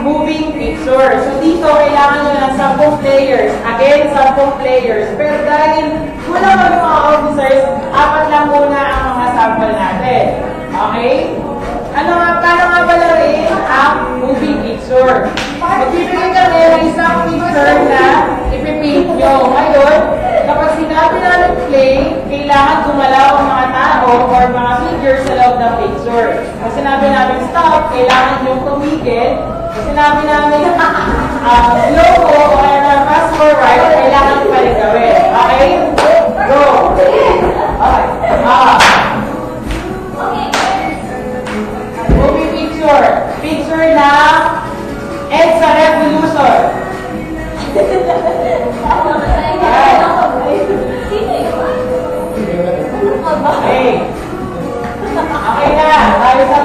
moving picture. So dito, kailangan nyo ng 10 players. Again, 10 players. Pero dahil wala kami mga officers, 4 lang muna ang mga sample natin. Okay? Paano nga ba laruin ang moving picture? Magbibigay kami ng isang picture na ipipaint nyo. Ngayon, kapag sinabi natin play, kailangan gumalaw ang mga tao or mga figures sa loob ng picture. Pag sinabi namin stop, kailangan nyo tumigil. Pag sinabi namin slow mo o kaya fast forward, kailangan pa rin gawin. Okay? Go! Okay. Moving picture. Picture na EDSA Revolution. Okay. Okay na. Tayo sa